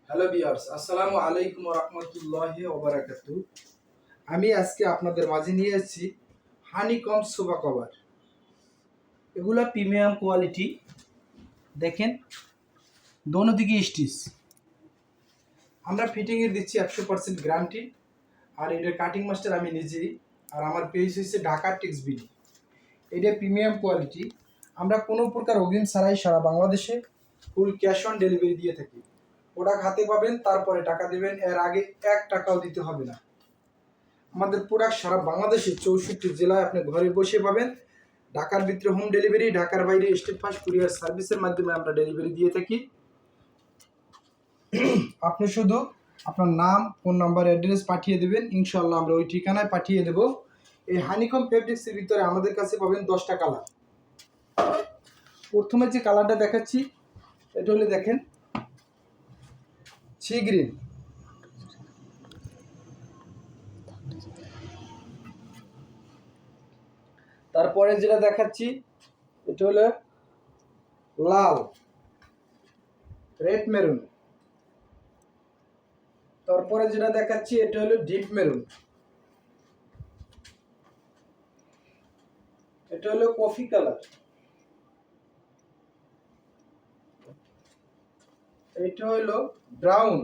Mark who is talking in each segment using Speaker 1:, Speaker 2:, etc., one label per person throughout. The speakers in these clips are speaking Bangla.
Speaker 1: হ্যালো ভিউয়ার্স, আসসালামু আলাইকুম ওয়া রাহমাতুল্লাহি ওয়া বারাকাতুহু। আমি আজকে আপনাদের মাঝে নিয়ে এসেছি হানিকম সোফা কভার। এগুলা প্রিমিয়াম কোয়ালিটি। দেখেন দোনো দিকে স্টিচ। আমরা ফিটিংয়ে দিচ্ছি 100% গ্যারান্টি। আর এটার কাটিং মাস্টার আমি নিজেই। আর আমার পেজ হচ্ছে ঢাকা টেক্স বিডি। এটা প্রিমিয়াম কোয়ালিটি। আমরা কোনো প্রকার অগ্রিম ছাড়াই সারা বাংলাদেশে ফুল ক্যাশ অন ডেলিভারি দিয়ে থাকি। প্রোডাক্ট হাতে পাবেন, তারপরে টাকা দেবেন, এর আগে 1 টাকাও দিতে হবে না। আমাদের প্রোডাক্ট সারা বাংলাদেশে 64 জেলায় আপনি ঘরে বসে পাবেন। ঢাকার ভিতরে হোম ডেলিভারি, ঢাকার বাইরে স্টেট ফাস্ট কুরিয়ার সার্ভিসের মাধ্যমে আমরা ডেলিভারি দিয়ে থাকি। আপনি শুধু আপনার নাম, ফোন নাম্বার, অ্যাড্রেস পাঠিয়ে দেবেন, ইনশাল্লাহ আমরা ওই ঠিকানায় পাঠিয়ে দেব। এই হানিকম ফেব্রিক্সের ভিতরে আমাদের কাছে পাবেন 10টা কালার। প্রথমে যে কালারটা দেখাচ্ছি এটা হলে দেখেন সি গ্রিন, তারপরে যেটা দেখাচ্ছি এটা হলো লাল, রেড মেরুন, তারপরে যেটা দেখাচ্ছি এটা হলো ডিপ মেরুন, এটা হলো কফি কালার, এটা হলো ব্রাউন,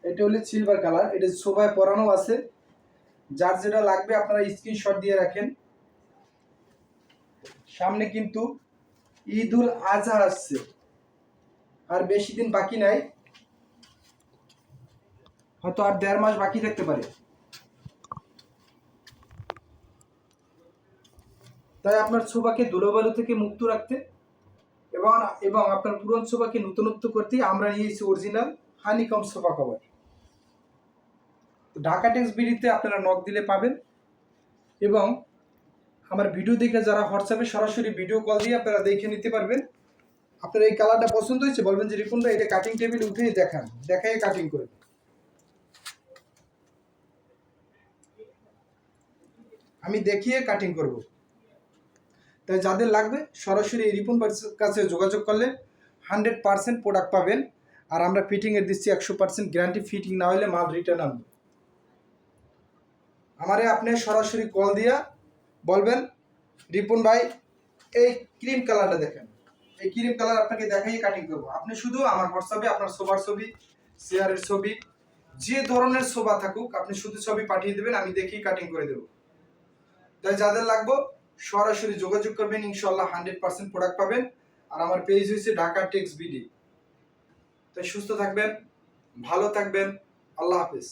Speaker 1: এটা হলো সিলভার কালার। এটা সোফায় পরানো আছে। যার যেটা লাগবে আপনারা স্ক্রিনশট দিয়ে রাখেন। সামনে কিন্তু ঈদ উল আজহা আসছে, আর বেশি দিন বাকি নাই, হয়তো আর 1.5 মাস বাকি থাকতে পারে। তাই আপনার সোফাকে ধুলোবালু থেকে মুক্ত রাখতে এবং এবং আপনার পুরনো সোফাকে নতুনত্ব করতে আমরা নিয়েছি original honeycomb sofa cover. Dhaka Tex বিডিতে আপনারা নক দিলে পাবেন। এবং আমার ভিডিও দেখে যারা হোয়াটসঅ্যাপে সরাসরি ভিডিও কল দিয়ে আপনারা দেখে নিতে পারবেন। আপনার এই কালারটা পছন্দ হয়েছে, বলবেন যে রিপন ভাই এটা কাটিং টেবিল উঠে দেখান, দেখাই কাটিং করে। আমি দেখিয়ে কাটিং করব। তাই যাদের লাগবে সরাসরি এই রিপন ভাইয়ের কাছে যোগাযোগ করলে 100% প্রোডাক্ট পাবেন। আর আমরা ফিটিংয়ের দিচ্ছি 100% গ্যারান্টি। ফিটিং না হলে মাল রিটার্ন আনবো। আমারে আপনি সরাসরি কল দিয়া বলবেন রিপন ভাই এই ক্রিম কালারটা দেখেন, এই ক্রিম কালার আপনাকে দেখাই কাটিং করবো। আপনি শুধু আমার হোয়াটসঅ্যাপে আপনার সোফার ছবি, চেয়ারের ছবি, যে ধরনের সোফা থাকুক আপনি শুধু ছবি পাঠিয়ে দেবেন, আমি দেখেই কাটিং করে দেবো। তাই যাদের লাগবে সরাসরি যোগাযোগ করবেন, ইনশাল্লাহ 100% প্রোডাক্ট পাবেন। আর আমার পেজ হচ্ছে ঢাকা টেক্স বিডি। তাই সুস্থ থাকবেন, ভালো থাকবেন, আল্লাহ হাফেজ।